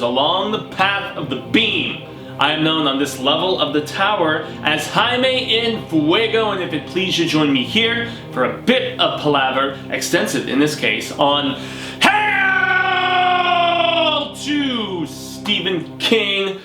along the path of the beam. I am known on this level of the tower as Jaime in Fuego, and if it please you join me here for a bit of palaver, extensive in this case, on Hail to Stephen King.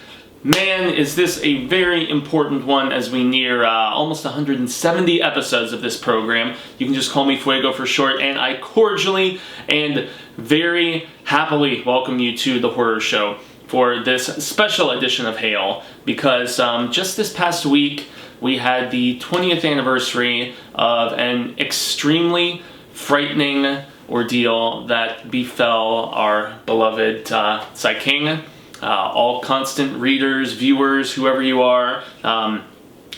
Man, is this a very important one as we near almost 170 episodes of this program. You can just call me Fuego for short, and I cordially and very happily welcome you to the horror show for this special edition of Hail, because just this past week we had the 20th anniversary of an extremely frightening ordeal that befell our beloved Sai King. All constant readers, viewers, whoever you are, and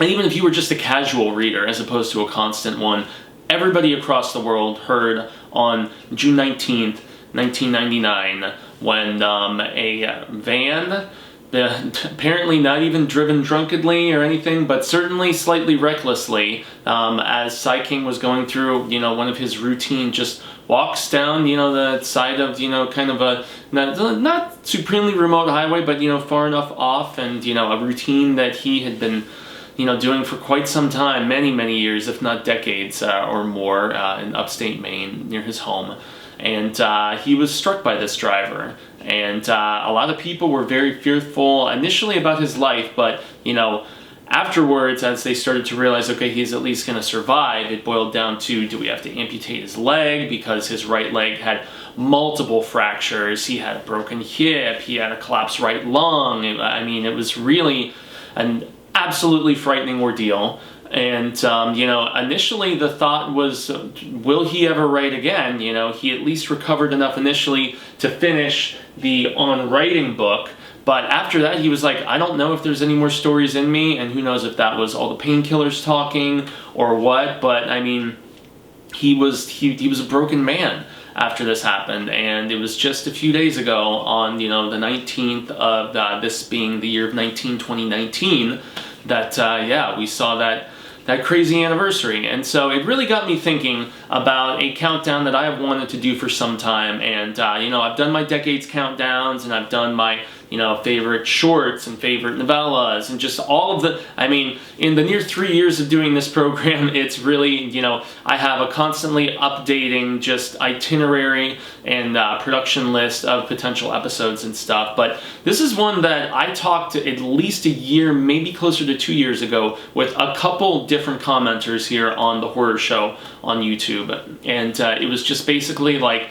even if you were just a casual reader as opposed to a constant one, everybody across the world heard on June 19th, 1999, when a van, apparently not even driven drunkenly or anything, but certainly slightly recklessly, as Sai King was going through, one of his routine just walks down, the side of, kind of a, not supremely remote highway, but, far enough off, and, a routine that he had been, doing for quite some time, many, many years, if not decades or more, in upstate Maine, near his home. And he was struck by this driver. And a lot of people were very fearful initially about his life, but, afterwards, as they started to realize, okay, he's at least going to survive, it boiled down to, do we have to amputate his leg because his right leg had multiple fractures, he had a broken hip, he had a collapsed right lung. I mean, it was really an absolutely frightening ordeal. And, initially the thought was, will he ever write again? He at least recovered enough initially to finish the On Writing book. But after that, he was like, I don't know if there's any more stories in me, and who knows if that was all the painkillers talking or what. But, I mean, he was a broken man after this happened. And it was just a few days ago on, the 19th of this being the year of 2019, that, we saw that crazy anniversary. And so it really got me thinking about a countdown that I have wanted to do for some time. And, I've done my decades countdowns, and I've done my, favorite shorts and favorite novellas, and just all of the, in the near 3 years of doing this program, it's really, I have a constantly updating just itinerary and production list of potential episodes and stuff. But this is one that I talked to at least a year, maybe closer to 2 years ago, with a couple different commenters here on the horror show on YouTube. And it was just basically like,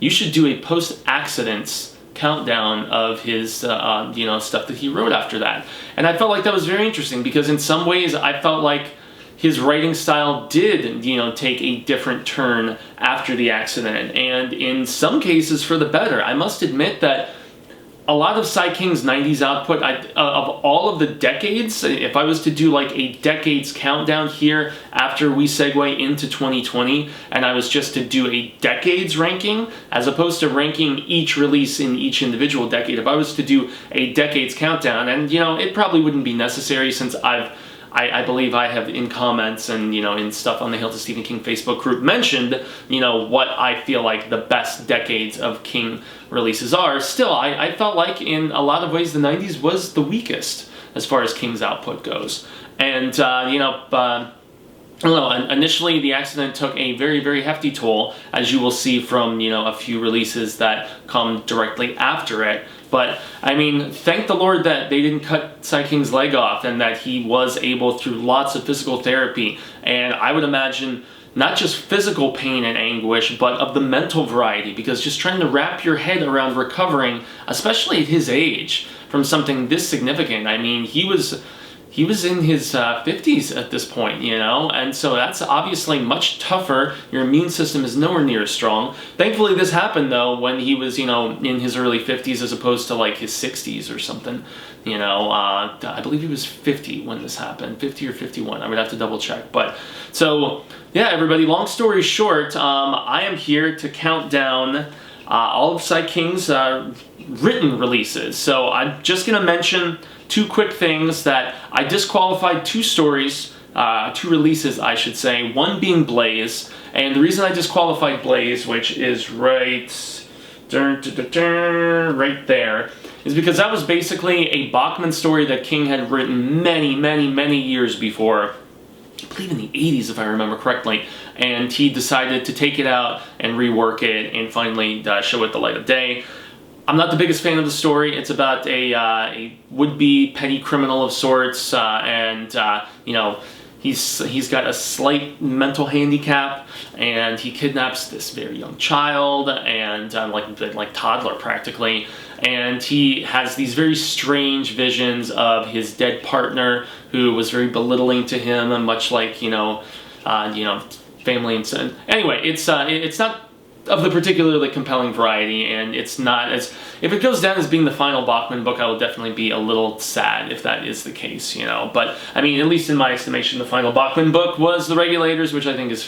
you should do a post-accidents countdown of his, stuff that he wrote after that. And I felt like that was very interesting, because in some ways I felt like his writing style did, take a different turn after the accident, and in some cases for the better. I must admit that a lot of Sai King's 90s output, of all of the decades, if I was to do like a decades countdown here after we segue into 2020, and I was just to do a decades ranking, as opposed to ranking each release in each individual decade, if I was to do a decades countdown, and it probably wouldn't be necessary, since I believe I have in comments and, in stuff on the Hail to Stephen King Facebook group mentioned, what I feel like the best decades of King releases are. Still, I felt like in a lot of ways the 90s was the weakest as far as King's output goes. And, initially the accident took a very, very hefty toll, as you will see from, a few releases that come directly after it. But, thank the Lord that they didn't cut Sai King's leg off, and that he was able, through lots of physical therapy, and I would imagine not just physical pain and anguish, but of the mental variety, because just trying to wrap your head around recovering, especially at his age, from something this significant. He was in his 50s at this point, and so that's obviously much tougher. Your immune system is nowhere near as strong. Thankfully this happened though when he was, in his early 50s, as opposed to like his 60s or something. I believe he was 50 when this happened, 50 or 51, I would have to double check. But so yeah, everybody, long story short, I am here to count down all of Sai King's written releases. So I'm just gonna mention two quick things: that I disqualified two stories, two releases I should say, one being Blaze. And the reason I disqualified Blaze, which is right right there, is because that was basically a Bachman story that King had written many years before, I believe in the 80s if I remember correctly, and he decided to take it out and rework it and finally show it the light of day. I'm not the biggest fan of the story. It's about a would-be petty criminal of sorts, and you know, he's got a slight mental handicap, and he kidnaps this very young child, and like toddler practically, and he has these very strange visions of his dead partner who was very belittling to him, and much like family and son. Anyway, it's not of the particularly compelling variety, and it's not as, if it goes down as being the final Bachman book, I will definitely be a little sad if that is the case, you know. But I mean, at least in my estimation, the final Bachman book was The Regulators, which I think is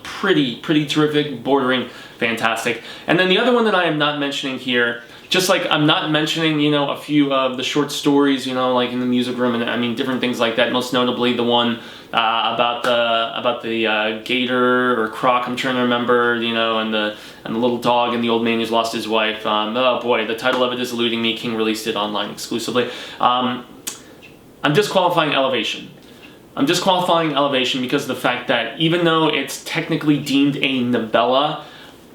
pretty terrific, bordering fantastic. And then the other one that I am not mentioning here, just like I'm not mentioning, you know, a few of the short stories, you know, like in the music room, and I mean different things like that. Most notably, the one about the gator or croc, I'm trying to remember, you know, and the little dog and the old man who's lost his wife. Oh boy, the title of it is eluding me. King released it online exclusively. I'm disqualifying Elevation. I'm disqualifying Elevation because of the fact that even though it's technically deemed a novella,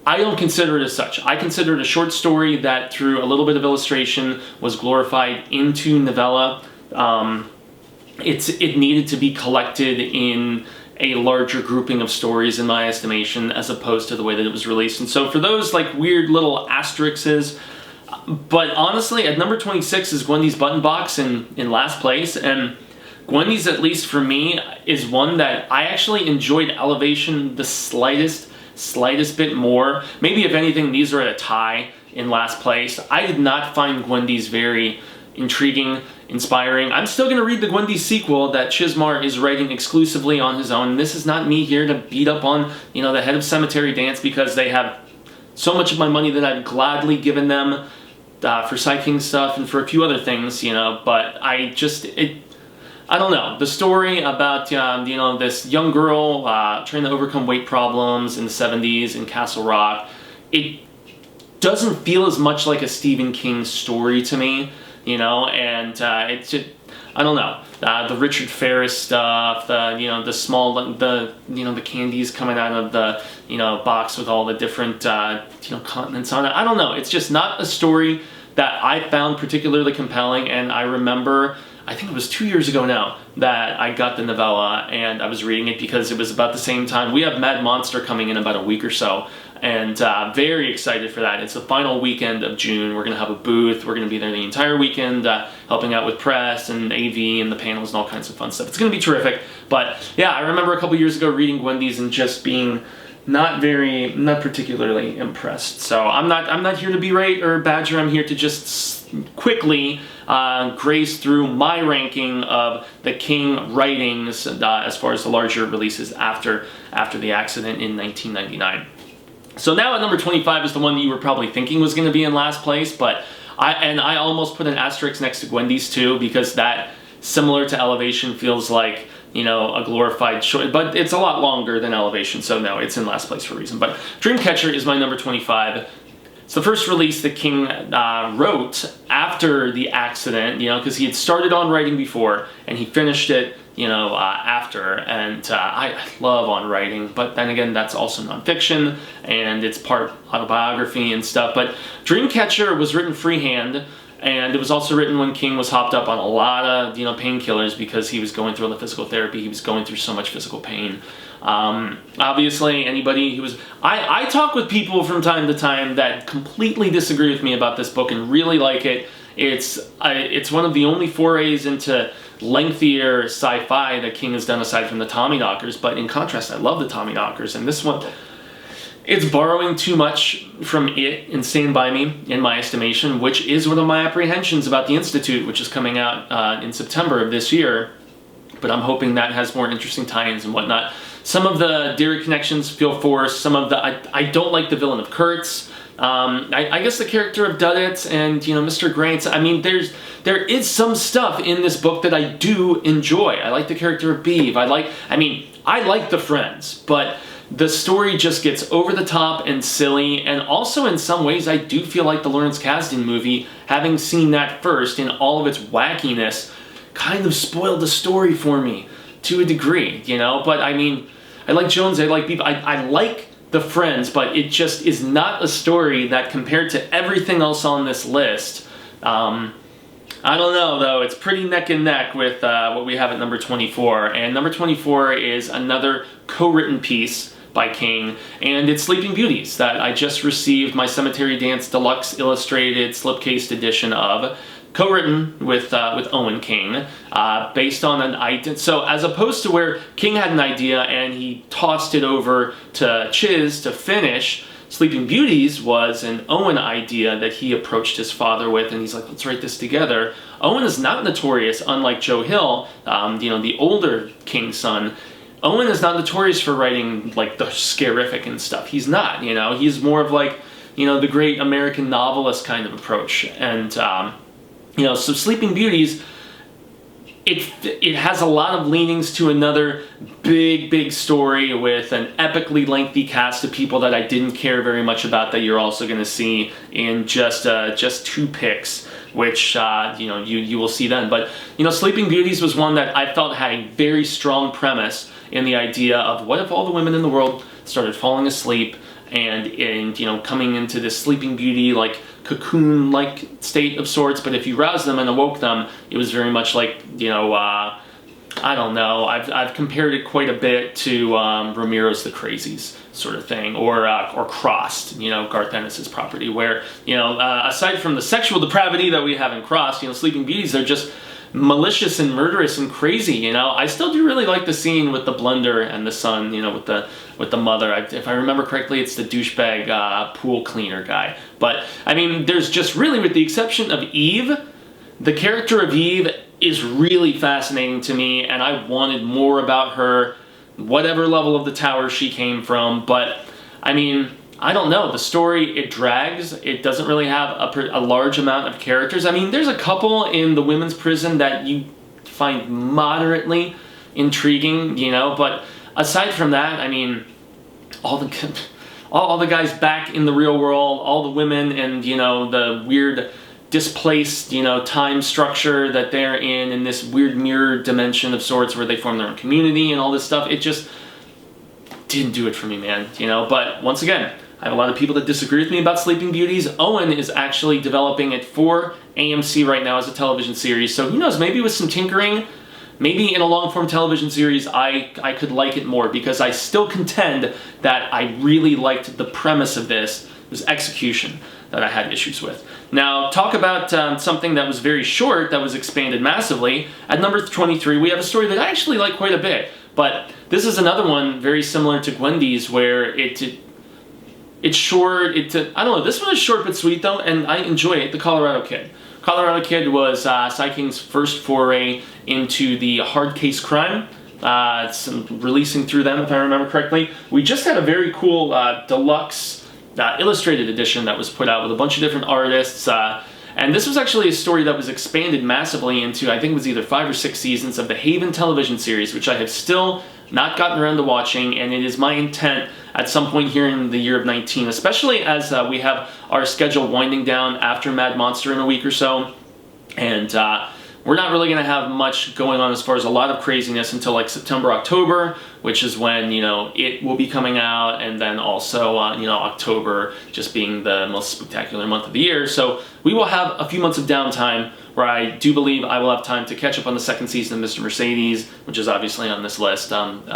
I don't consider it as such. I consider it a short story that, through a little bit of illustration, was glorified into novella. It needed to be collected in a larger grouping of stories, in my estimation, as opposed to the way that it was released. And so for those like weird little asterisks, but honestly, at number 26 is Gwendy's Button Box in last place, and Gwendy's, at least for me, is one that I actually enjoyed Elevation the slightest bit more. Maybe if anything, these are at a tie in last place. I did not find Gwendy's very intriguing, inspiring. I'm still going to read the Gwendy sequel that Chizmar is writing exclusively on his own. This is not me here to beat up on, you know, the head of Cemetery Dance, because they have so much of my money that I've gladly given them for Sai King stuff and for a few other things, you know, but I don't know. The story about, you know, this young girl trying to overcome weight problems in the 70s in Castle Rock, it doesn't feel as much like a Stephen King story to me, you know, and it's just, I don't know. The Richard Ferris stuff, the candies coming out of the, you know, box with all the different, continents on it. I don't know. It's just not a story that I found particularly compelling, and I remember, I think it was 2 years ago now, that I got the novella and I was reading it because it was about the same time. We have Mad Monster coming in about a week or so, and very excited for that. It's the final weekend of June. We're going to have a booth. We're going to be there the entire weekend, helping out with press and AV and the panels and all kinds of fun stuff. It's going to be terrific. But yeah, I remember a couple years ago reading Gwendy's and just being not particularly impressed. So I'm not here to berate or badger. I'm here to just quickly graze through my ranking of the King writings as far as the larger releases after the accident in 1999. So now at number 25 is the one that you were probably thinking was going to be in last place, but I almost put an asterisk next to Gwendy's too, because that, similar to Elevation, feels like, you know, a glorified short, but it's a lot longer than Elevation, so no, it's in last place for a reason. But Dreamcatcher is my number 25. It's the first release that King wrote after the accident, you know, because he had started on writing before, and he finished it, you know, after. And I love on writing, but then again, that's also nonfiction, and it's part autobiography and stuff. But Dreamcatcher was written freehand, and it was also written when King was hopped up on a lot of, you know, painkillers because he was going through all the physical therapy. He was going through so much physical pain. Obviously, anybody who was... I talk with people from time to time that completely disagree with me about this book and really like it. It's one of the only forays into lengthier sci-fi that King has done aside from the Tommyknockers, but in contrast, I love the Tommyknockers, and this one... It's borrowing too much from it in Stand By Me, in my estimation, which is one of my apprehensions about the Institute, which is coming out in September of this year. But I'm hoping that has more interesting tie-ins and whatnot. Some of the Deary connections feel forced. Some of the... I don't like the villain of Kurtz. I guess the character of Duddits and, you know, Mr. Grants. I mean, there is some stuff in this book that I do enjoy. I like the character of Beeve. I like the Friends, but the story just gets over the top and silly, and also in some ways I do feel like the Lawrence Kasdan movie, having seen that first in all of its wackiness, kind of spoiled the story for me to a degree, you know? But I mean, I like Jones, I like Beef, I like the Friends, but it just is not a story that, compared to everything else on this list, I don't know though, it's pretty neck and neck with what we have at number 24. And number 24 is another co-written piece by King, and it's Sleeping Beauties that I just received my Cemetery Dance Deluxe Illustrated slipcased edition of, co-written with Owen King, based on an idea. So as opposed to where King had an idea and he tossed it over to Chiz to finish, Sleeping Beauties was an Owen idea that he approached his father with, and he's like, let's write this together. Owen is not notorious, unlike Joe Hill, you know, the older King son. Owen is not notorious for writing like the scarific and stuff. He's not, you know, he's more of like, you know, the great American novelist kind of approach. And, you know, so Sleeping Beauties, it has a lot of leanings to another big story with an epically lengthy cast of people that I didn't care very much about, that you're also going to see in just 2 picks, which you know, you will see then. But you know, Sleeping Beauties was one that I felt had a very strong premise in the idea of what if all the women in the world started falling asleep and you know, coming into this Sleeping Beauty like cocoon-like state of sorts, but if you roused them and awoke them, it was very much like, you know, I don't know, I've compared it quite a bit to Romero's The Crazies sort of thing, or Crossed, you know, Garth Ennis's property, where, you know, aside from the sexual depravity that we have in Crossed, you know, Sleeping Beauties are just malicious and murderous and crazy, you know. I still do really like the scene with the blender and the son, you know, with the mother. If I remember correctly, it's the douchebag pool cleaner guy. But I mean, there's just really, with the exception of Eve, the character of Eve is really fascinating to me, and I wanted more about her, whatever level of the tower she came from. But I mean, I don't know, the story, it drags. It doesn't really have a large amount of characters. I mean, there's a couple in the women's prison that you find moderately intriguing, you know, but aside from that, I mean, all the guys back in the real world, all the women, and, you know, the weird displaced, you know, time structure that they're in this weird mirror dimension of sorts where they form their own community and all this stuff, it just didn't do it for me, man, you know. But once again, I have a lot of people that disagree with me about Sleeping Beauties. Owen is actually developing it for AMC right now as a television series, so who knows, maybe with some tinkering, maybe in a long-form television series, I could like it more, because I still contend that I really liked the premise of this. It was execution that I had issues with. Now, talk about something that was very short, that was expanded massively. At number 23, we have a story that I actually like quite a bit, but this is another one very similar to Gwendy's, where it's short, I don't know, this one is short but sweet though, and I enjoy it, The Colorado Kid. Colorado Kid was Sai King's first foray into the hard case crime. It's releasing through them, if I remember correctly. We just had a very cool deluxe illustrated edition that was put out with a bunch of different artists, and this was actually a story that was expanded massively into, I think it was either 5 or 6 seasons of the Haven television series, which I have still not gotten around to watching, and it is my intent at some point here in the year of 19, especially as we have our schedule winding down after Mad Monster in a week or so, and we're not really going to have much going on as far as a lot of craziness until like September, October, which is when, you know, it will be coming out, and then also, you know, October just being the most spectacular month of the year. So we will have a few months of downtime where I do believe I will have time to catch up on the 2nd season of Mr. Mercedes, which is obviously on this list. We'll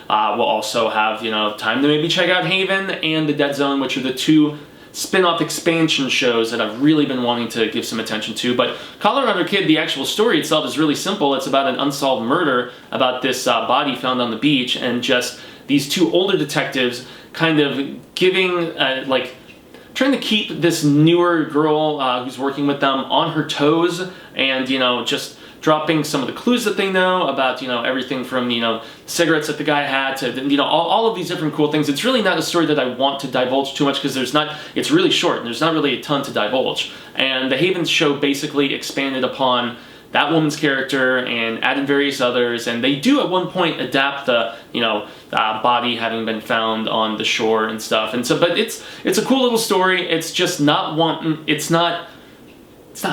also have, you know, time to maybe check out Haven and The Dead Zone, which are the 2 spin-off expansion shows that I've really been wanting to give some attention to. But Colorado Kid, the actual story itself is really simple. It's about an unsolved murder, about this body found on the beach, and just these 2 older detectives kind of giving, like, trying to keep this newer girl who's working with them on her toes, and, you know, just dropping some of the clues that they know about, you know, everything from, you know, cigarettes that the guy had to, you know, all of these different cool things. It's really not a story that I want to divulge too much, because it's really short and there's not really a ton to divulge. And the Haven show basically expanded upon that woman's character and added various others, and they do at one point adapt the, body having been found on the shore and stuff. And so, but it's a cool little story. It's just not one, it's not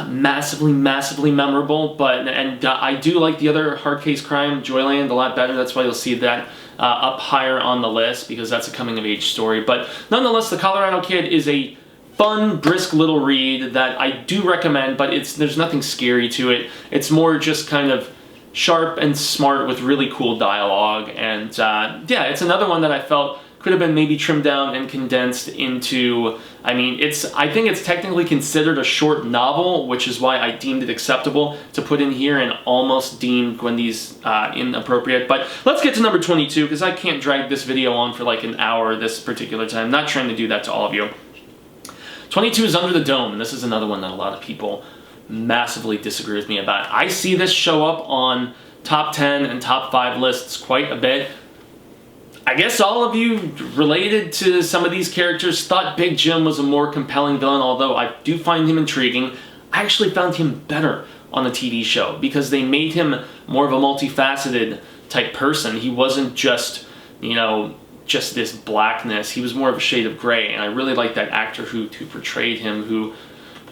massively memorable, but I do like the other hard case crime, Joyland, a lot better. That's why you'll see that up higher on the list, because that's a coming of age story. But nonetheless, The Colorado Kid is a fun, brisk little read that I do recommend, but there's nothing scary to it. It's more just kind of sharp and smart with really cool dialogue. And yeah, it's another one that I felt could have been maybe trimmed down and condensed into, I think it's technically considered a short novel, which is why I deemed it acceptable to put in here and almost deemed Gwendy's inappropriate. But let's get to number 22, because I can't drag this video on for like an hour this particular time. I'm not trying to do that to all of you. 22 is Under the Dome, and this is another one that a lot of people massively disagree with me about. I see this show up on top 10 and top 5 lists quite a bit. I guess all of you related to some of these characters thought Big Jim was a more compelling villain, although I do find him intriguing. I actually found him better on the TV show because they made him more of a multifaceted type person. He wasn't just, just this blackness. He was more of a shade of gray, and I really liked that actor who portrayed him, who,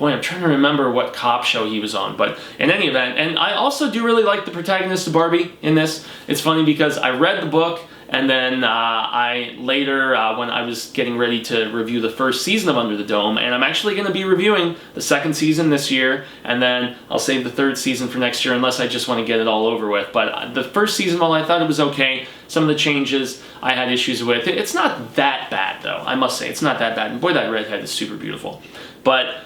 boy, I'm trying to remember what cop show he was on, but in any event, and I also do really like the protagonist of Barbie in this. It's funny because I read the book, and then I later, when I was getting ready to review the first season of Under the Dome, and I'm actually going to be reviewing the second season this year, and then I'll save the third season for next year unless I just want to get it all over with. But the first season, while I thought it was okay, some of the changes I had issues with. It's not that bad, though, I must say. It's not that bad. And boy, that redhead is super beautiful. But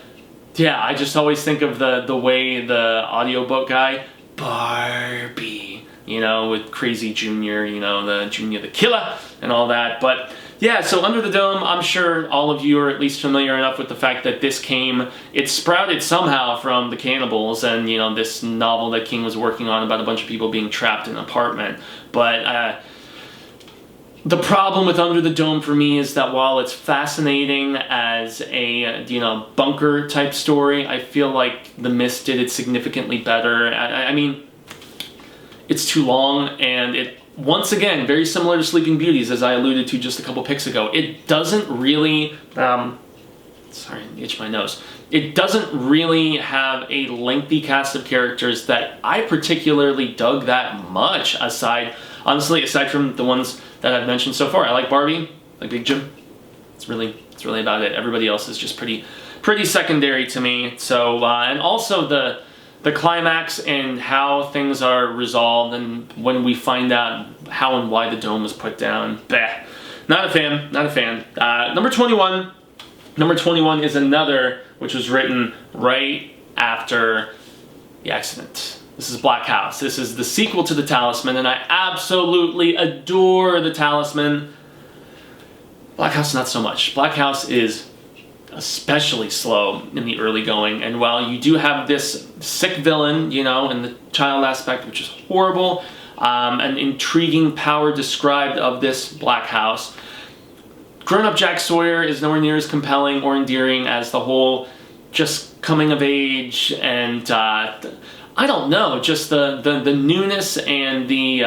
yeah, I just always think of the way the audiobook guy, Barbie, with Crazy Junior, the Junior the Killer and all that. But yeah, so Under the Dome, I'm sure all of you are at least familiar enough with the fact that it sprouted somehow from The Cannibals and, this novel that King was working on about a bunch of people being trapped in an apartment. But the problem with Under the Dome for me is that while it's fascinating as a, bunker type story, I feel like The Mist did it significantly better. I mean, it's too long, and it, once again, very similar to Sleeping Beauties, as I alluded to just a couple picks ago. It doesn't really, sorry, I itched my nose. It doesn't really have a lengthy cast of characters that I particularly dug that much, aside from the ones that I've mentioned so far. I like Barbie, I like Big Jim. It's really about it. Everybody else is just pretty secondary to me. So, and also the climax and how things are resolved, and when we find out how and why the dome was put down, not a fan. Number 21. Number 21 is another which was written right after the accident. This is Black House. This is the sequel to The Talisman, and I absolutely adore The Talisman. Black House, not so much. Black House is especially slow in the early going, and while you do have this sick villain, in the child aspect, which is horrible, an intriguing power described of this Black House, grown-up Jack Sawyer is nowhere near as compelling or endearing as the whole just coming of age and I don't know, just the newness and the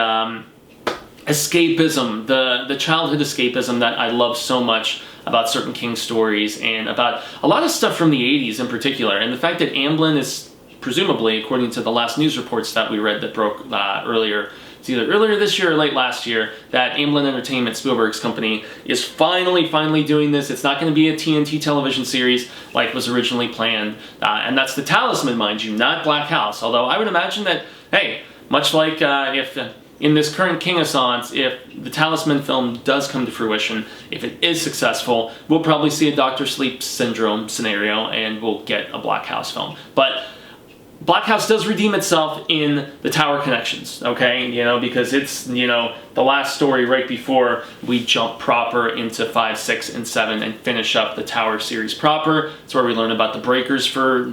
escapism, the childhood escapism that I love so much about certain King stories and about a lot of stuff from the 80s in particular. And the fact that Amblin is presumably, according to the last news reports that we read that broke earlier, it's either earlier this year or late last year, that Amblin Entertainment, Spielberg's company, is finally doing this. It's not going to be a TNT television series like was originally planned. And that's The Talisman, mind you, not Black House. Although I would imagine that, hey, much like if in this current King-a-sance, if the Talisman film does come to fruition, if it is successful, we'll probably see a Dr. Sleep Syndrome scenario and we'll get a Black House film. But Black House does redeem itself in the Tower Connections, okay? Because it's, the last story right before we jump proper into 5, 6, and 7 and finish up the Tower series proper. It's where we learn about the Breakers for,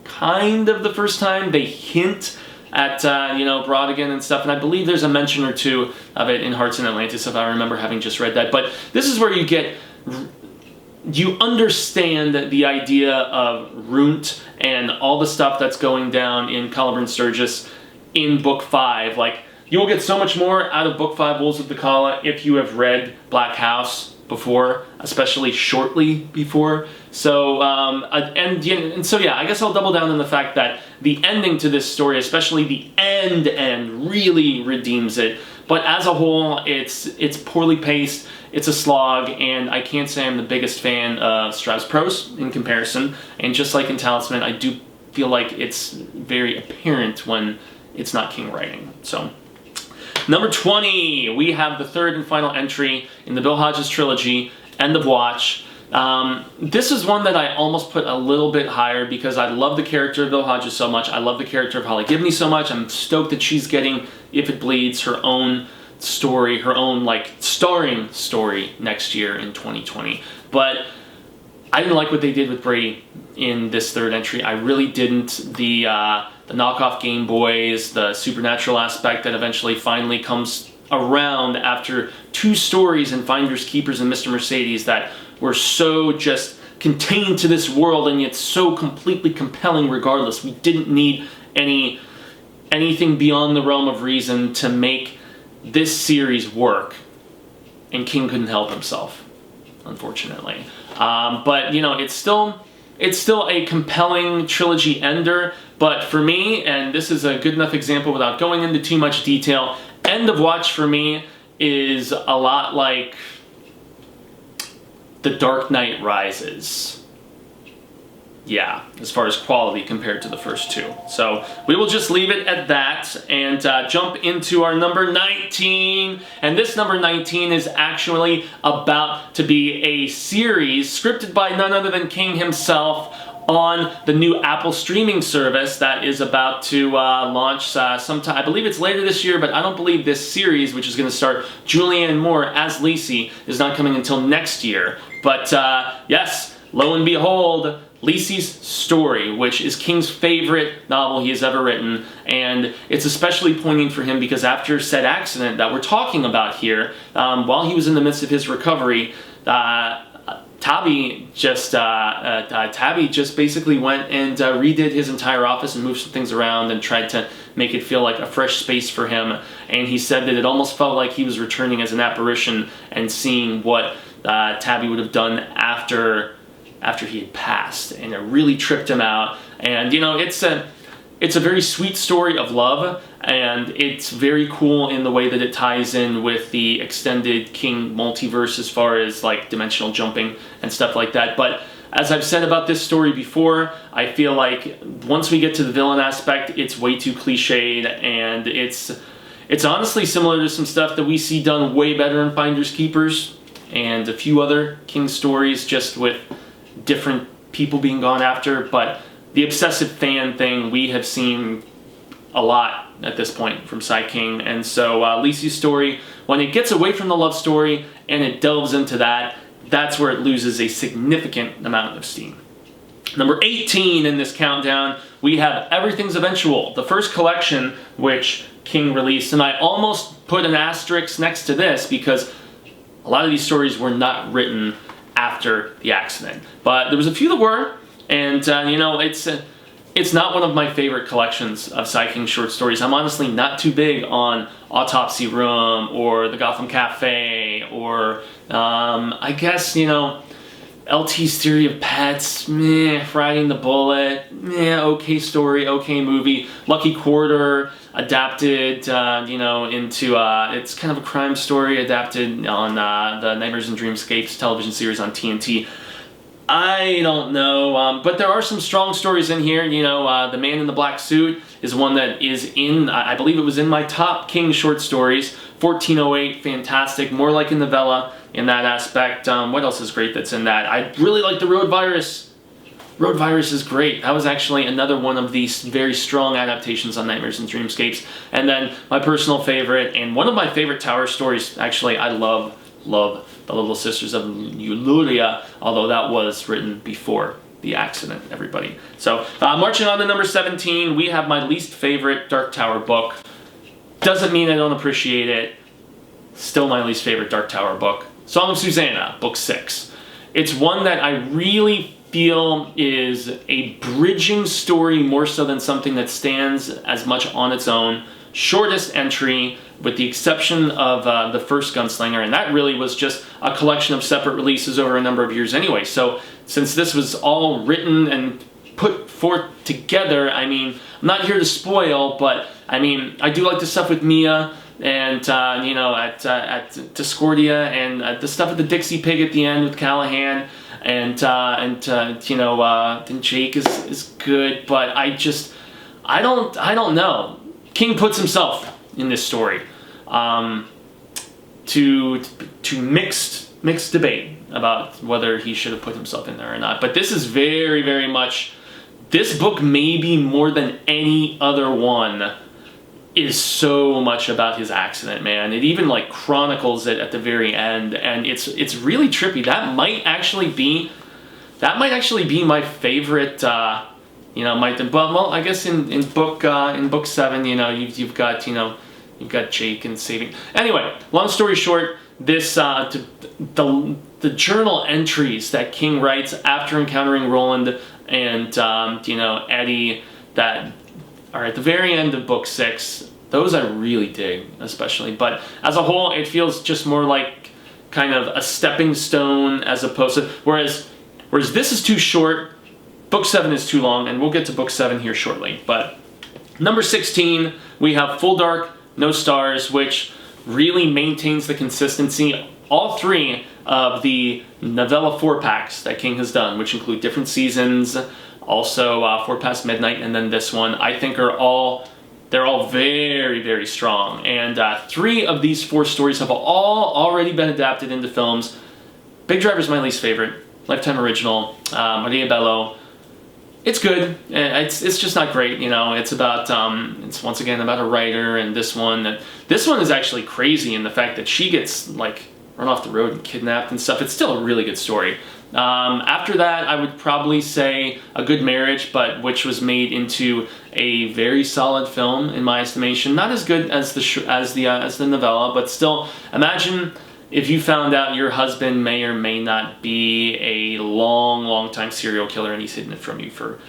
kind of the first time. They hint at, Brodigan and stuff, and I believe there's a mention or two of it in Hearts in Atlantis, if I remember having just read that. But this is where you get you understand the idea of Runt and all the stuff that's going down in Calaburn Sturgis in Book 5. Like, you will get so much more out of Book 5, Wolves of the Kala, if you have read Black House before, especially shortly before. So, and so yeah, I guess I'll double down on the fact that the ending to this story, especially the end, really redeems it. But as a whole, it's poorly paced, it's a slog, and I can't say I'm the biggest fan of Strauss prose in comparison. And just like in Talisman, I do feel like it's very apparent when it's not King writing. So, number 20, we have the third and final entry in the Bill Hodges trilogy, End of Watch. This is one that I almost put a little bit higher because I love the character of Bill Hodges so much. I love the character of Holly Gibney so much. I'm stoked that she's getting, if it bleeds, her own story, her own, like, starring story next year in 2020. But I didn't like what they did with Brady in this third entry. I really didn't. The knockoff Game Boys, the supernatural aspect that eventually finally comes around after 2 stories in Finders, Keepers, and Mr. Mercedes that were so just contained to this world and yet so completely compelling regardless. We didn't need anything beyond the realm of reason to make this series work, and King couldn't help himself, unfortunately. But, you know, it's still a compelling trilogy ender, but for me, and this is a good enough example without going into too much detail, End of Watch for me is a lot like The Dark Knight Rises. Yeah, as far as quality compared to the first 2. So we will just leave it at that and jump into our number 19. And this number 19 is actually about to be a series scripted by none other than King himself on the new Apple streaming service that is about to launch sometime. I believe it's later this year, but I don't believe this series, which is going to start Julian Moore as Lacey, is not coming until next year. But yes, lo and behold, Lacey's Story, which is King's favorite novel he has ever written, and it's especially poignant for him because after said accident that we're talking about here, while he was in the midst of his recovery, Tabby just basically went and redid his entire office and moved some things around and tried to make it feel like a fresh space for him. And he said that it almost felt like he was returning as an apparition and seeing what Tabby would have done after he had passed, and it really tripped him out. And you know, it's a very sweet story of love, and it's very cool in the way that it ties in with the extended King multiverse as far as like dimensional jumping and stuff like that. But as I've said about this story before, I feel like once we get to the villain aspect, it's way too cliched, and it's honestly similar to some stuff that we see done way better in Finders Keepers and a few other King stories, just with different people being gone after. But the obsessive fan thing we have seen a lot at this point from Sai King. And so Lacey's Story, when it gets away from the love story and it delves into that, that's where it loses a significant amount of steam. Number 18 in this countdown, we have Everything's Eventual, the first collection which King released. And I almost put an asterisk next to this because a lot of these stories were not written after the accident. But there was a few that were, and you know, it's not one of my favorite collections of Sai King short stories. I'm honestly not too big on Autopsy Room or The Gotham Cafe or I guess, you know, LT's Theory of Pets, meh. Riding the Bullet, meh. Okay story, okay movie. Lucky Quarter, adapted, you know, into, it's kind of a crime story adapted on the Nightmares and Dreamscapes television series on TNT. I don't know, but there are some strong stories in here. You know, The Man in the Black Suit is one that is in, I believe it was in my top King short stories. 1408, fantastic, more like a novella in that aspect. What else is great that's in that? I really like The Road Virus. Road Virus is great. That was actually another one of these very strong adaptations on Nightmares and Dreamscapes. And then my personal favorite, and one of my favorite Tower stories, actually, I love The Little Sisters of Euluria, although that was written before the accident, everybody. So, marching on to number 17, we have my least favorite Dark Tower book. Doesn't mean I don't appreciate it. Still my least favorite Dark Tower book. Song of Susanna, book 6. It's one that I really feel is a bridging story more so than something that stands as much on its own. Shortest entry, with the exception of the first Gunslinger, and that really was just a collection of separate releases over a number of years anyway. So since this was all written and put forth together, I mean, I'm not here to spoil, but I mean, I do like the stuff with Mia and you know, at Discordia, and the stuff with the Dixie Pig at the end with Callahan, and you know, then Jake is good, but I don't know. King puts himself in this story to mixed debate about whether he should have put himself in there or not. But this is very, very much, this book maybe more than any other one is so much about his accident, man. It even like chronicles it at the very end, and it's really trippy. That might actually be my favorite. You know, well, I guess in book 7, you know, you've got Jake and saving. Anyway, long story short, this the journal entries that King writes after encountering Roland and you know, Eddie, that are at the very end of book 6. Those I really dig, especially. But as a whole, it feels just more like kind of a stepping stone, as opposed to whereas this is too short. Book 7 is too long, and we'll get to book 7 here shortly. But number 16, we have Full Dark, No Stars, which really maintains the consistency. All 3 of the novella 4-packs that King has done, which include different seasons, also 4 Past Midnight, and then this one, I think they're all very, very strong. And 3 of these 4 stories have all already been adapted into films. Big Driver's my least favorite. Lifetime original. Maria Bello. It's good. It's just not great, you know. It's about it's once again about a writer, and this one is actually crazy in the fact that she gets like run off the road and kidnapped and stuff. It's still a really good story. After that, I would probably say A Good Marriage, but which was made into a very solid film in my estimation. Not as good as the novella, but still, imagine if you found out your husband may or may not be a long time serial killer and he's hidden it from you for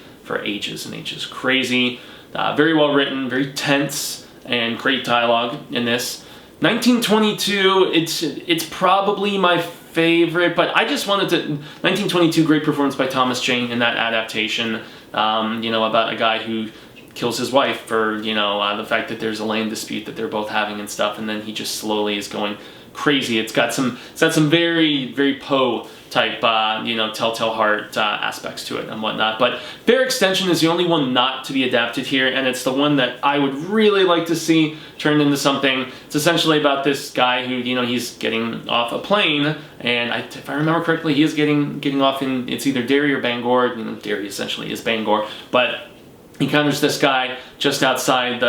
ages and ages. Crazy. Very well written, very tense, and great dialogue in this. 1922, it's probably my favorite, but I just wanted to... 1922, great performance by Thomas Jane in that adaptation, you know, about a guy who kills his wife for, you know, the fact that there's a land dispute that they're both having and stuff, and then he just slowly is going crazy. It's got some very, very Poe type, you know, Telltale Heart aspects to it and whatnot. But Fair Extension is the only one not to be adapted here, and it's the one that I would really like to see turned into something. It's essentially about this guy who, you know, he's getting off a plane, and if I remember correctly, he is getting off in, it's either Derry or Bangor. You know, Derry essentially is Bangor, but he encounters this guy just outside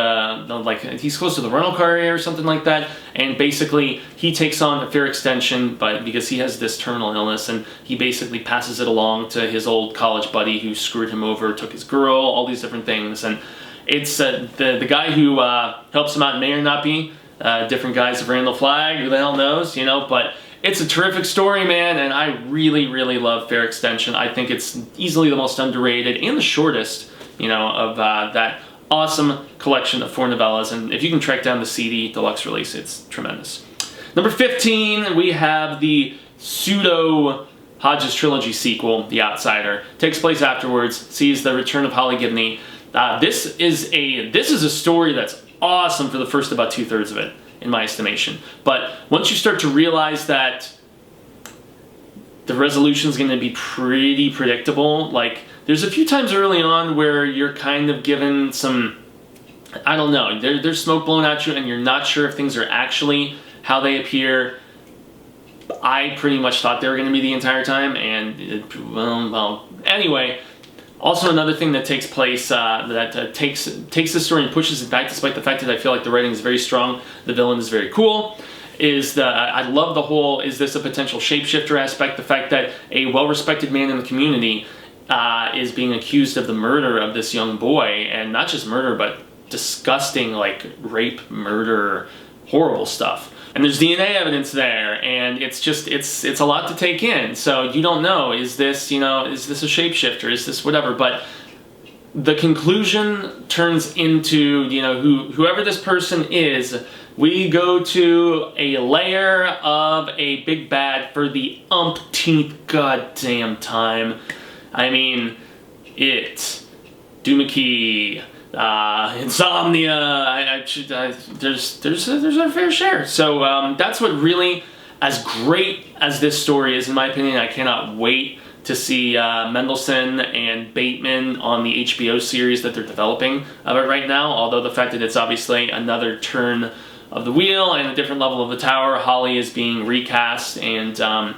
like, he's close to the rental car area or something like that, and basically he takes on a Fair Extension, but because he has this terminal illness, and he basically passes it along to his old college buddy who screwed him over, took his girl, all these different things. And it's the guy who helps him out may or not be different guys of Randall Flagg, who the hell knows, you know, but it's a terrific story, man, and I really, really love Fair Extension. I think it's easily the most underrated and the shortest, you know, of that awesome collection of 4 novellas. And if you can track down the CD deluxe release, it's tremendous. Number 15, we have the pseudo Hodges trilogy sequel, The Outsider. Takes place afterwards, sees the return of Holly Gibney. This is a story that's awesome for the first about 2/3 of it, in my estimation. But once you start to realize that the resolution is going to be pretty predictable, like, there's a few times early on where you're kind of given some, I don't know, there's smoke blown at you and you're not sure if things are actually how they appear. I pretty much thought they were going to be the entire time, and well, anyway. Also, another thing that takes place that takes the story and pushes it back, despite the fact that I feel like the writing is very strong, the villain is very cool, is I love the whole, is this a potential shapeshifter aspect, the fact that a well-respected man in the community is being accused of the murder of this young boy, and not just murder, but disgusting, like, rape, murder, horrible stuff. And there's DNA evidence there, and it's a lot to take in. So you don't know, is this, you know, is this a shapeshifter, is this whatever, but the conclusion turns into, you know, whoever this person is, we go to a layer of a big bad for the umpteenth goddamn time. I mean, it, Doomickey, Insomnia, there's a fair share. So that's what really, as great as this story is, in my opinion, I cannot wait to see Mendelsohn and Bateman on the HBO series that they're developing of it right now. Although the fact that it's obviously another turn of the wheel and a different level of the tower, Holly is being recast, and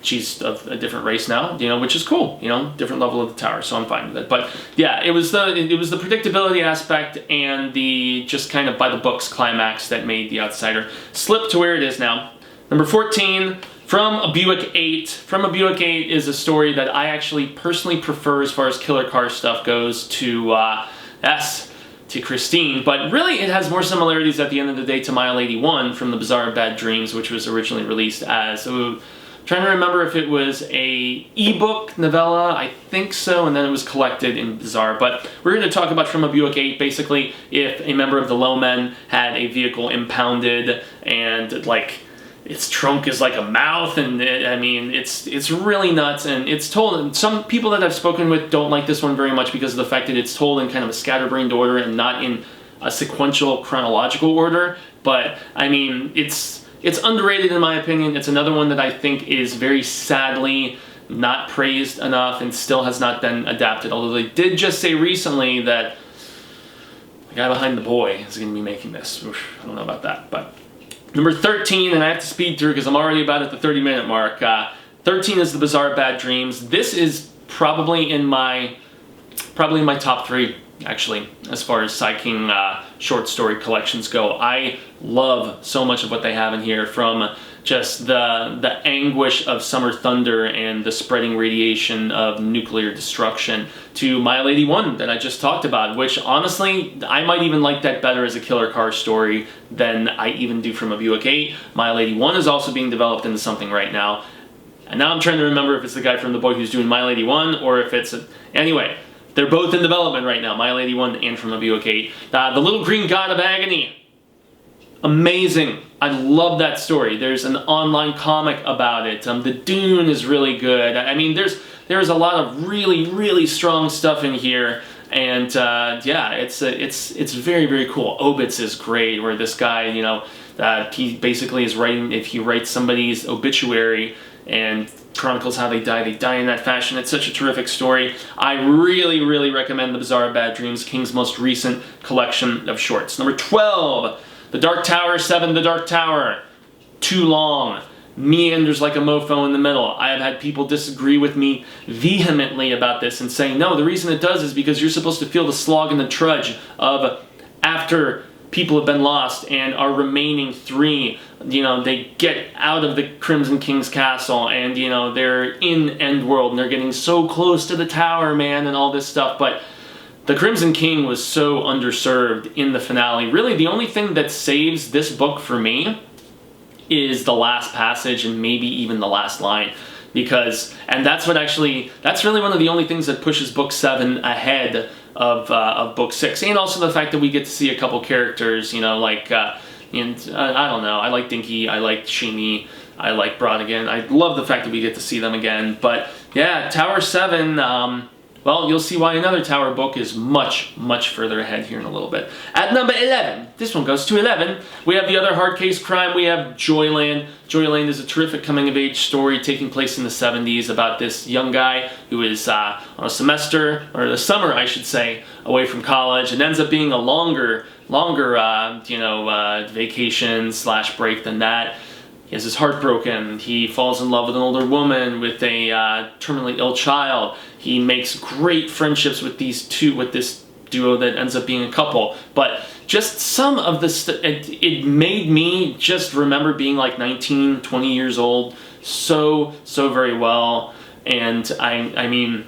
she's of a different race now, you know, which is cool, you know, different level of the tower, so I'm fine with it. But yeah, it was the predictability aspect and the just kind of by the books climax that made The Outsider slip to where it is now. Number 14, From a Buick 8. From a Buick 8 is a story that I actually personally prefer as far as killer car stuff goes to Christine, but really it has more similarities at the end of the day to Mile 81 from the Bizarre Bad Dreams, which was originally released as, trying to remember if it was a ebook novella, I think so, and then it was collected in Bizarre. But we're going to talk about From a Buick 8, basically if a member of the Low Men had a vehicle impounded and like its trunk is like a mouth, and I mean it's really nuts, and it's told, and some people that I've spoken with don't like this one very much because of the fact that it's told in kind of a scatterbrained order and not in a sequential chronological order. But I mean, it's underrated in my opinion. It's another one that I think is very sadly not praised enough and still has not been adapted, although they did just say recently that the guy behind The Boy is going to be making this. Oof, I don't know about that. But number 13, and I have to speed through because I'm already about at the 30-minute mark. 13 is The Bizarre Bad Dreams. This is probably in my top 3, actually, as far as Sai King short story collections go. I love so much of what they have in here, from just the anguish of summer thunder and the spreading radiation of nuclear destruction to Mile 81 that I just talked about, which honestly, I might even like that better as a killer car story than I even do From a Buick 8. Mile 81 is also being developed into something right now. And now I'm trying to remember if it's the guy from The Boy who's doing Mile 81 or if it's... Anyway, they're both in development right now, Mile 81 and From a Buick 8. The Little Green God of Agony. Amazing. I love that story. There's an online comic about it. The Dune is really good. I mean, there's a lot of really, really strong stuff in here. And yeah, it's very, very cool. Obits is great, where this guy, you know, he basically is writing, if he writes somebody's obituary and chronicles how they die in that fashion. It's such a terrific story. I really, really recommend The Bizarre Bad Dreams, King's most recent collection of shorts. Number 12, The Dark Tower 7, The Dark Tower. Too long. Meanders like a mofo in the middle. I have had people disagree with me vehemently about this and saying, no, the reason it does is because you're supposed to feel the slog and the trudge of after people have been lost and our remaining 3, you know, they get out of the Crimson King's castle and, you know, they're in Endworld and they're getting so close to the tower, man, and all this stuff. But the Crimson King was so underserved in the finale. Really, the only thing that saves this book for me is the last passage and maybe even the last line. Because, and that's really one of the only things that pushes book 7 ahead of book 6. And also the fact that we get to see a couple characters, you know, like, I don't know, I like Dinky, I like Shimi, I like Brodigan. I love the fact that we get to see them again. But yeah, Tower 7, well, you'll see why another Tower book is much, much further ahead here in a little bit. At number 11, this one goes to 11, we have the other hard case crime. We have Joyland. Joyland is a terrific coming-of-age story taking place in the 70s about this young guy who is on a semester, or the summer, I should say, away from college, and ends up being a longer vacation / break than that. He has his heart broken. He falls in love with an older woman with a terminally ill child. He makes great friendships with this duo that ends up being a couple. But just some of the it made me just remember being like 19, 20 years old so very well. And I mean,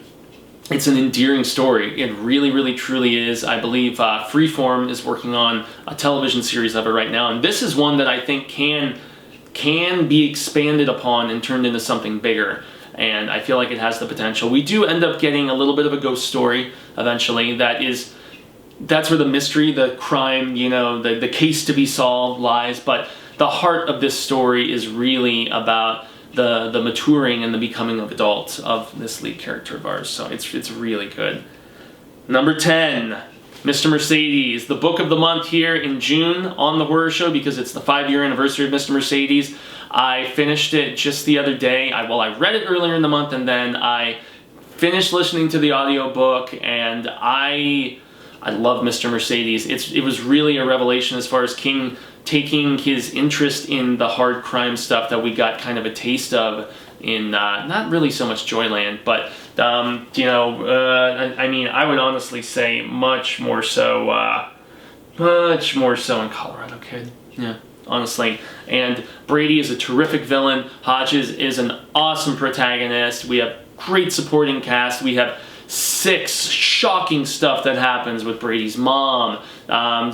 it's an endearing story. It really, really, truly is. I believe Freeform is working on a television series of it right now, and this is one that I think can be expanded upon and turned into something bigger. And I feel like it has the potential. We do end up getting a little bit of a ghost story eventually. That's where the mystery, the crime, you know, the case to be solved lies. But the heart of this story is really about the maturing and the becoming of adults of this lead character of ours. So it's really good. Number 10, Mr. Mercedes, the book of the month here in June on the Horror Show, because it's the 5-year anniversary of Mr. Mercedes. I finished it just the other day. I read it earlier in the month, and then I finished listening to the audiobook, and I love Mr. Mercedes. It was really a revelation as far as King taking his interest in the hard crime stuff that we got kind of a taste of in not really so much Joyland, but you know, I mean, I would honestly say much more so in Colorado Kid. Yeah, honestly. And Brady is a terrific villain. Hodges is an awesome protagonist. We have great supporting cast. We have 6 shocking stuff that happens with Brady's mom.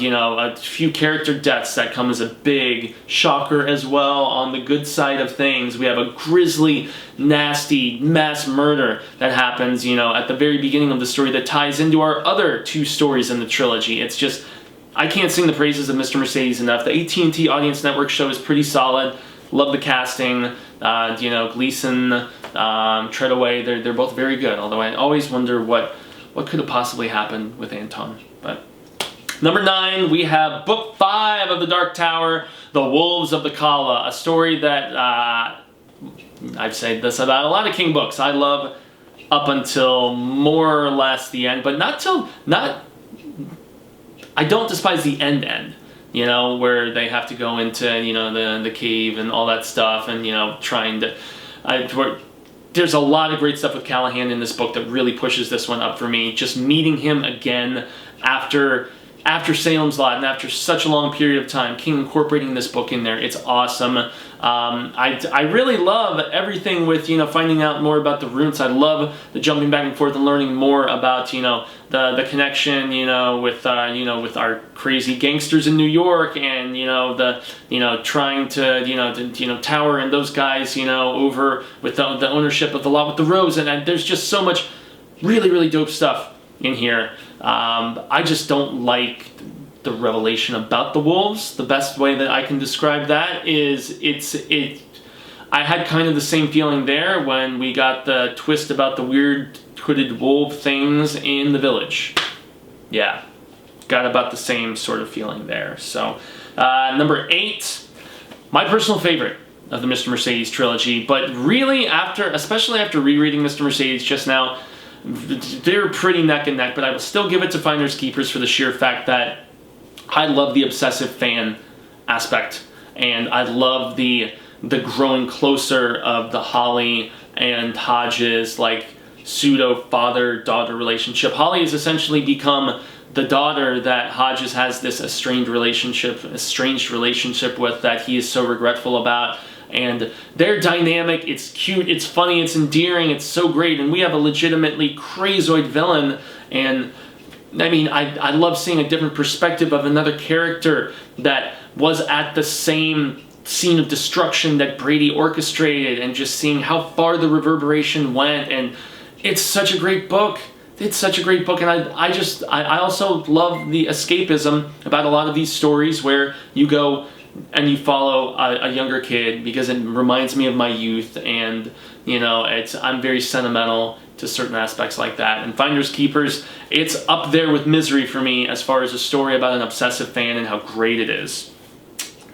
You know, a few character deaths that come as a big shocker as well. On the good side of things, we have a grisly, nasty mass murder that happens, you know, at the very beginning of the story that ties into our other 2 stories in the trilogy. It's just, I can't sing the praises of Mr. Mercedes enough. The AT&T Audience Network show is pretty solid. Love the casting. You know, Gleason, Treadaway, they're both very good. Although I always wonder what could have possibly happened with Anton. But number 9, we have book 5 of The Dark Tower, The Wolves of the Kala, a story that I've said this about a lot of King books. I love up until more or less the end, but I don't despise the end. You know, where they have to go into, you know, the cave and all that stuff, and, you know, trying to... there's a lot of great stuff with Callahan in this book that really pushes this one up for me. Just meeting him again after Salem's Lot and after such a long period of time, King incorporating this book in there, it's awesome. I really love everything with, you know, finding out more about the roots. I love the jumping back and forth and learning more about, you know, the connection, you know, with our crazy gangsters in New York, and, you know, trying to, Tower and those guys, you know, over with the ownership of the lot with the Rose, and there's just so much really, really dope stuff in here. I just don't like the revelation about the wolves. The best way that I can describe that is I had kind of the same feeling there when we got the twist about the weird hooded wolf things in the village. Yeah, got about the same sort of feeling there. So, number 8, my personal favorite of the Mr. Mercedes trilogy, but really especially after rereading Mr. Mercedes just now, they're pretty neck and neck, but I will still give it to Finders Keepers for the sheer fact that I love the obsessive fan aspect, and I love the growing closer of the Holly and Hodges, like, pseudo father-daughter relationship. Holly has essentially become the daughter that Hodges has this estranged relationship with, that he is so regretful about. And their dynamic, it's cute, it's funny, it's endearing, it's so great, and we have a legitimately crazoid villain. And I mean, I love seeing a different perspective of another character that was at the same scene of destruction that Brady orchestrated, and just seeing how far the reverberation went. And it's such a great book. It's such a great book, and I also love the escapism about a lot of these stories where you go and you follow a younger kid, because it reminds me of my youth, and, you know, I'm very sentimental to certain aspects like that. And Finders Keepers, it's up there with Misery for me as far as a story about an obsessive fan and how great it is.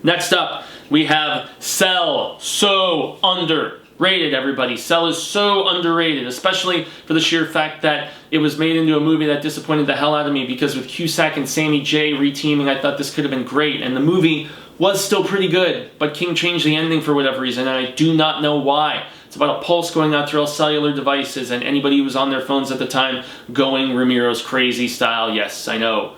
Next up, we have Cell. So underrated, everybody. Cell is so underrated, especially for the sheer fact that it was made into a movie that disappointed the hell out of me, because with Cusack and Sammy J reteaming, I thought this could have been great, and the movie was still pretty good, but King changed the ending for whatever reason, and I do not know why. It's about a pulse going out through all cellular devices, and anybody who was on their phones at the time going Ramiro's crazy style. Yes, I know.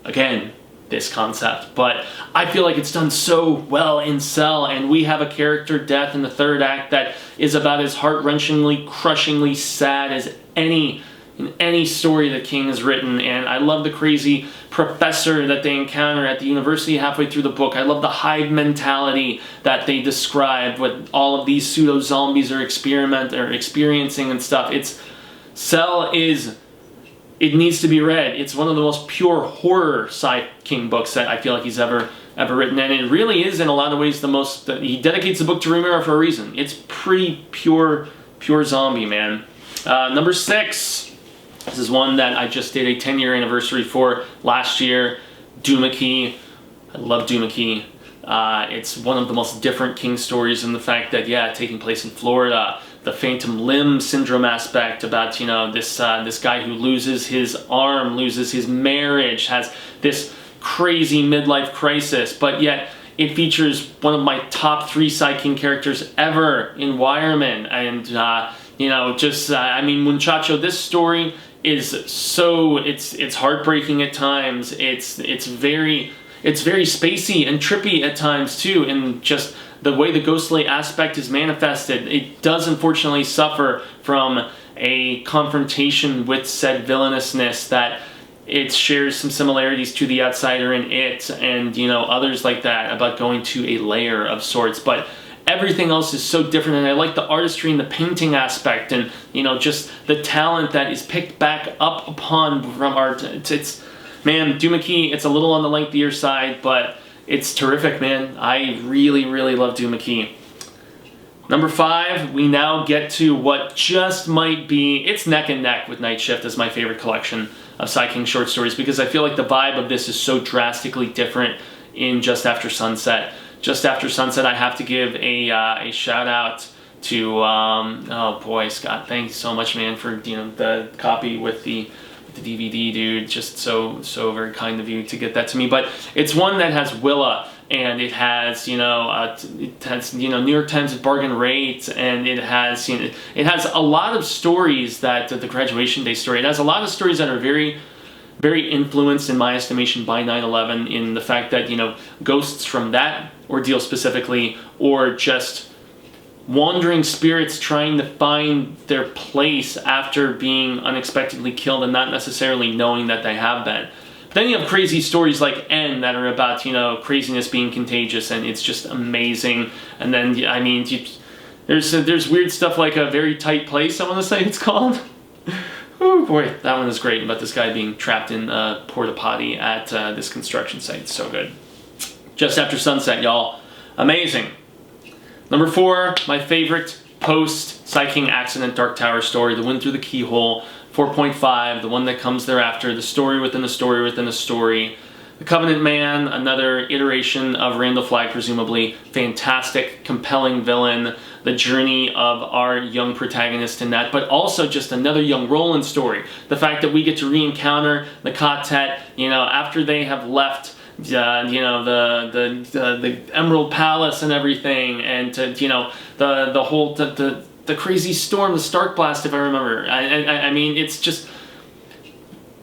Again, this concept, but I feel like it's done so well in Cell, and we have a character death in the 3rd act that is about as heart-wrenchingly, crushingly sad as any in any story that King has written. And I love the crazy professor that they encounter at the university halfway through the book. I love the hive mentality that they describe, what all of these pseudo-zombies are experiencing and stuff. Cell is... It needs to be read. It's one of the most pure horror Sai King books that I feel like he's ever written, and it really is in a lot of ways the most. He dedicates the book to Romero for a reason. It's pretty pure zombie, man. Number 6. This is one that I just did a 10-year anniversary for last year. Doohickey. I love Doohickey. It's one of the most different King stories in the fact that, yeah, taking place in Florida. The phantom limb syndrome aspect about, you know, this guy who loses his arm, loses his marriage, has this crazy midlife crisis, but yet it features one of my top 3 Sai King characters ever in Wireman. And, you know, just, I mean, Muchacho, this story is so, it's heartbreaking at times. It's very spacey and trippy at times too, and just the way the ghostly aspect is manifested. It does unfortunately suffer from a confrontation with said villainousness that it shares some similarities to The Outsider in It and, you know, others like that, about going to a lair of sorts. But everything else is so different, and I like the artistry and the painting aspect, and, you know, just the talent that is picked back up upon from art. It's man, Doohickey, it's a little on the lengthier side, but it's terrific, man. I really, really love Doohickey. Number 5, we now get to what just might be, it's neck and neck with Night Shift as my favorite collection of Sai King short stories, because I feel like the vibe of this is so drastically different in Just After Sunset. Just After Sunset, I have to give a shout out to, oh boy, Scott, thanks so much, man, for, you know, the copy with the DVD, dude. Just so very kind of you to get that to me. But it's one that has Willa, and it has, you know, New York Times at bargain rate, and it has, you know, it has a lot of stories that the graduation day story. It has a lot of stories that are very, very influenced, in my estimation, by 9/11, in the fact that, you know, ghosts from that ordeal specifically, or just wandering spirits trying to find their place after being unexpectedly killed and not necessarily knowing that they have been. But then you have crazy stories like N that are about, you know, craziness being contagious, and it's just amazing. And then, I mean, there's weird stuff like A Very Tight Place, I want to say it's called. Oh boy, that one is great, about this guy being trapped in a porta potty at this construction site. It's so good. Just After Sunset, y'all. Amazing. Number 4, my favorite post-Sai King accident Dark Tower story, The Wind Through the Keyhole. 4.5, the one that comes thereafter, the story within a story within a story. The Covenant Man, another iteration of Randall Flagg, presumably. Fantastic, compelling villain. The journey of our young protagonist in that, but also just another young Roland story. The fact that we get to re-encounter the Ka-Tet, you know, after they have left, you know, the Emerald Palace and everything, and to, you know, the whole the crazy storm, the Stark Blast, if I remember. I mean, it's just,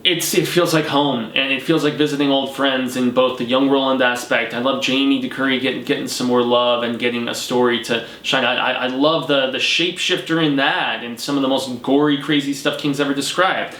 it feels like home, and it feels like visiting old friends in both the young Roland aspect. I love Jaime DeCurry getting some more love and getting a story to shine. I love the shapeshifter in that, and some of the most gory, crazy stuff King's ever described.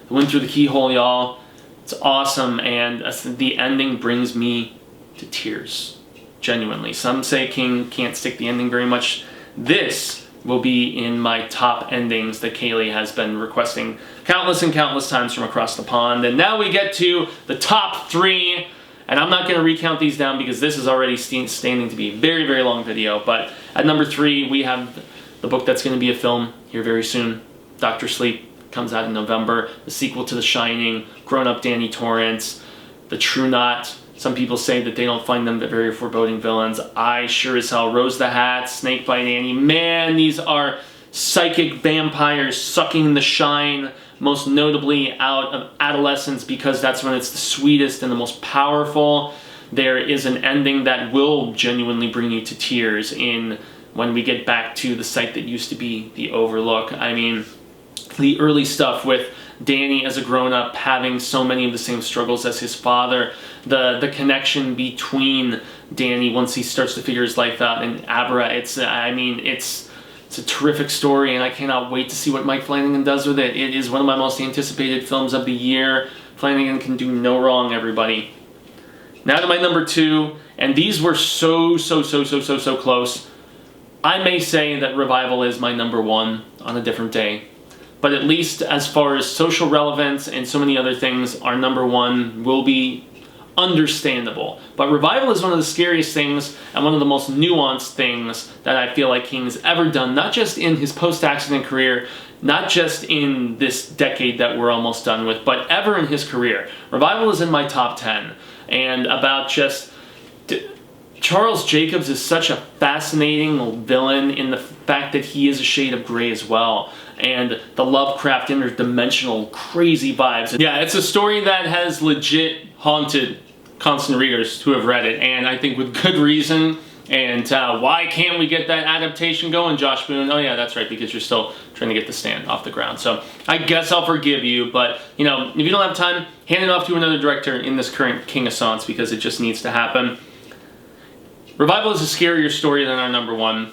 The Wind Through the Keyhole, y'all. It's awesome, and the ending brings me to tears. Genuinely. Some say King can't stick the ending very much. This will be in my top endings that Kaylee has been requesting countless and countless times from across the pond. And now we get to the top 3, and I'm not going to recount these down because this is already standing to be a very, very long video. But at number 3, we have the book that's going to be a film here very soon, Dr. Sleep. Comes out in November. The sequel to The Shining, grown-up Danny Torrance, The True Knot. Some people say that they don't find them very foreboding villains. I sure as hell. Rose the Hat, Snakebite Annie. Man, these are psychic vampires sucking the shine, most notably out of adolescence, because that's when it's the sweetest and the most powerful. There is an ending that will genuinely bring you to tears when we get back to the site that used to be the Overlook. I mean, the early stuff with Danny as a grown-up having so many of the same struggles as his father, the connection between Danny once he starts to figure his life out and Abra, it's It's a terrific story, and I cannot wait to see what Mike Flanagan does with it. It is one of my most anticipated films of the year. Flanagan can do no wrong, everybody. Now to my number 2, and these were so close. I may say that Revival is my number 1 on a different day. But at least as far as social relevance and so many other things, our number 1 will be understandable. But Revival is one of the scariest things and one of the most nuanced things that I feel like King has ever done, not just in his post-accident career, not just in this decade that we're almost done with, but ever in his career. Revival is in my top 10. And about just... Charles Jacobs is such a fascinating villain in the fact that he is a shade of gray as well. And the Lovecraft interdimensional crazy vibes. Yeah, it's a story that has legit haunted constant readers who have read it, and I think with good reason. And why can't we get that adaptation going, Josh Boone? Oh yeah, that's right, because you're still trying to get the stand off the ground. So I guess I'll forgive you, but you know, if you don't have time, hand it off to another director in this current King Assance, because it just needs to happen. Revival is a scarier story than our number 1.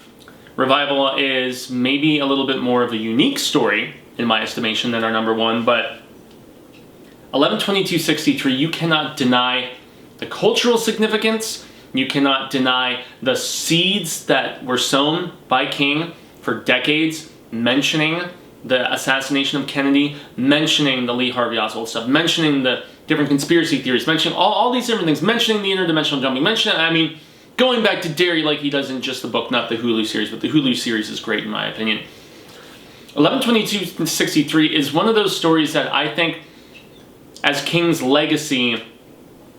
Revival is maybe a little bit more of a unique story, in my estimation, than our number 1, but 11/22/63, you cannot deny the cultural significance, you cannot deny the seeds that were sown by King for decades, mentioning the assassination of Kennedy, mentioning the Lee Harvey Oswald stuff, mentioning the different conspiracy theories, mentioning all these different things, mentioning the interdimensional jumping, mentioning, I mean, going back to Derry like he does in just the book, not the Hulu series, but the Hulu series is great in my opinion. 11/22/63 is one of those stories that I think, as King's legacy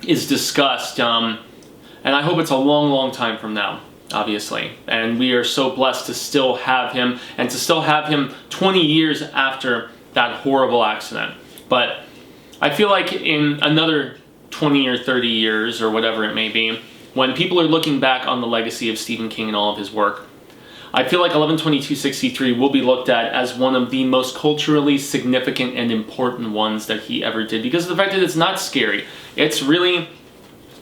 is discussed, and I hope it's a long time from now, obviously. And we are so blessed to still have him, and to still have him 20 years after that horrible accident. But I feel like in another 20 or 30 years, or whatever it may be, when people are looking back on the legacy of Stephen King and all of his work, I feel like 11/22/63 will be looked at as one of the most culturally significant and important ones that he ever did, because of the fact that it's not scary. It's really,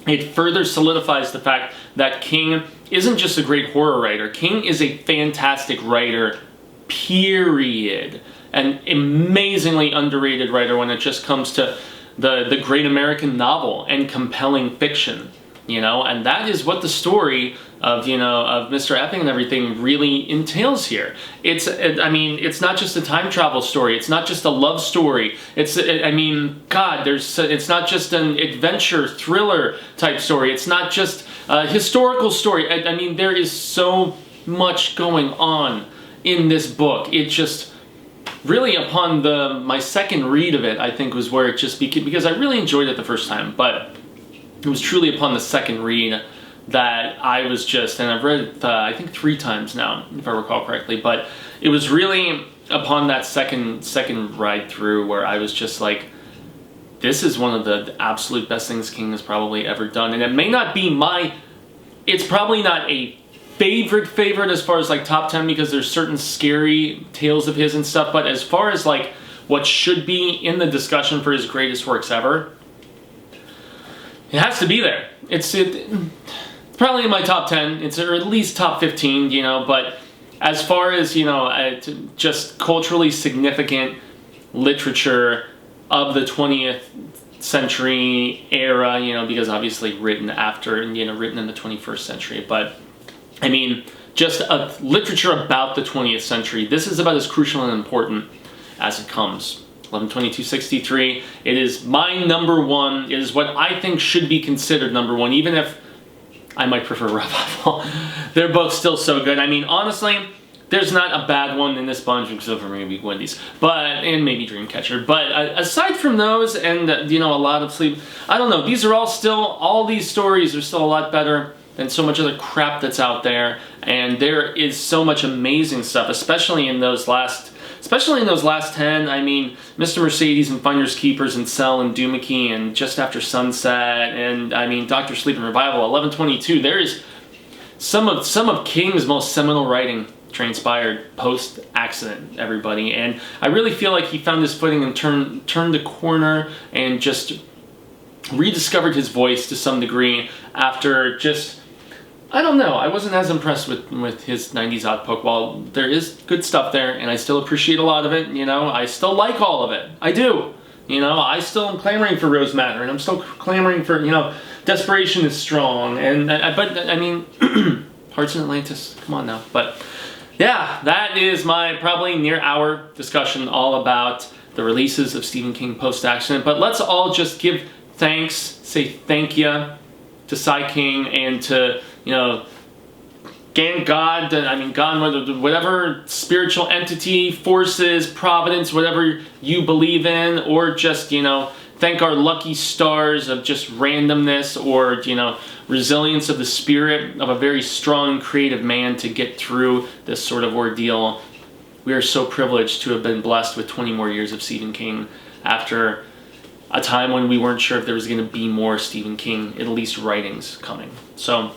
it further solidifies the fact that King isn't just a great horror writer. King is a fantastic writer, period. An amazingly underrated writer when it just comes to the great American novel and compelling fiction. You know, and that is what the story of, you know, of Mr. Epping and everything really entails here. I mean, it's not just a time travel story. It's not just a love story. I mean, God, it's not just an adventure thriller type story. It's not just a historical story. I mean, there is so much going on in this book. It just really, upon my second read of it, I think was where it just became, because I really enjoyed it the first time, but it was truly upon the second read that I was just, and I've read it I think 3 times now, if I recall correctly, but it was really upon that second ride through where I was just like, this is one of the absolute best things King has probably ever done. And it may not be it's probably not a favorite as far as like top 10, because there's certain scary tales of his and stuff, but as far as like what should be in the discussion for his greatest works ever, it has to be there. It's probably in my top 10, or at least top 15, you know, but as far as, you know, just culturally significant literature of the 20th century era, you know, because obviously written after, and, you know, written in the 21st century, but I mean, just a literature about the 20th century, this is about as crucial and important as it comes. 11/22/63, it is my number 1. It is what I think should be considered number 1, even if I might prefer Revival. They're both still so good. I mean, honestly, there's not a bad one in this bunch, except for maybe Wendy's, and maybe Dreamcatcher. But aside from those, and you know, a lot of Sleep, I don't know, these are all these stories are still a lot better than so much other crap that's out there, and there is so much amazing stuff, especially in those last 10. I mean, Mr. Mercedes and Finders Keepers and Cell and Doomickey and Just After Sunset, and I mean, Dr. Sleep and Revival, 11/22. There is some of King's most seminal writing transpired post-accident, everybody, and I really feel like he found his footing and turned the corner and just rediscovered his voice to some degree after just I don't know. I wasn't as impressed with his 90s odd poke. While there is good stuff there, and I still appreciate a lot of it, you know, I still like all of it. I do. You know, I still am clamoring for Rose Matter, and I'm still clamoring for, you know, Desperation is strong. And but I mean, Hearts in Atlantis, come on now. But yeah, that is my probably near hour discussion all about the releases of Stephen King post-accident. But let's all just give thanks, say thank you to Sai King and to, you know, God, whatever spiritual entity, forces, providence, whatever you believe in, or just, you know, thank our lucky stars of just randomness or, you know, resilience of the spirit of a very strong, creative man to get through this sort of ordeal. We are so privileged to have been blessed with 20 more years of Stephen King after a time when we weren't sure if there was going to be more Stephen King, at least writings, coming. So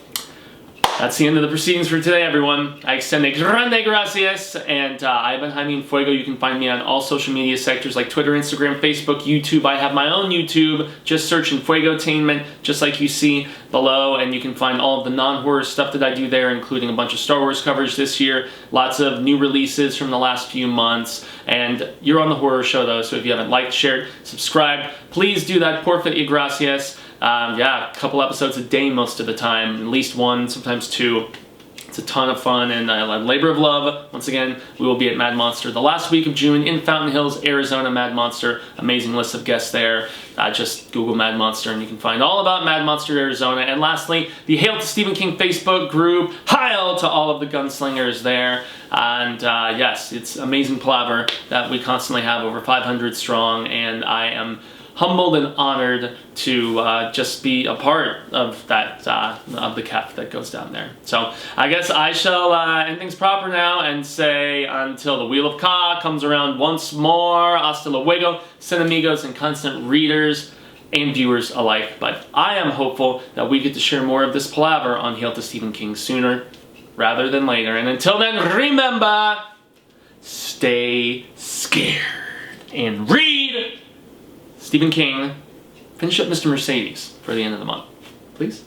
that's the end of the proceedings for today, everyone. I extend a grande gracias, and I've been Jaime Fuego. You can find me on all social media sectors like Twitter, Instagram, Facebook, YouTube. I have my own YouTube. Just search in Fuegotainment, just like you see below, and you can find all of the non-horror stuff that I do there, including a bunch of Star Wars coverage this year, lots of new releases from the last few months, and you're on the horror show, though, so if you haven't liked, shared, subscribed, please do that. Porfa y gracias. Yeah, a couple episodes a day most of the time, at least one, sometimes two. It's a ton of fun and a labor of love. Once again, we will be at Mad Monster the last week of June in Fountain Hills, Arizona. Mad Monster, amazing list of guests there. Just Google Mad Monster and you can find all about Mad Monster, Arizona. And lastly, the Hail to Stephen King Facebook group. Hail to all of the gunslingers there. And yes, it's amazing palaver that we constantly have, over 500 strong, and I am humbled and honored to just be a part of that, of the KEF that goes down there. So I guess I shall end things proper now and say until the Wheel of Ka comes around once more, hasta luego, cinemigos and constant readers and viewers alike. But I am hopeful that we get to share more of this palaver on Hail to Stephen King sooner rather than later. And until then, remember, stay scared and read Stephen King. Finish up Mr. Mercedes for the end of the month, please.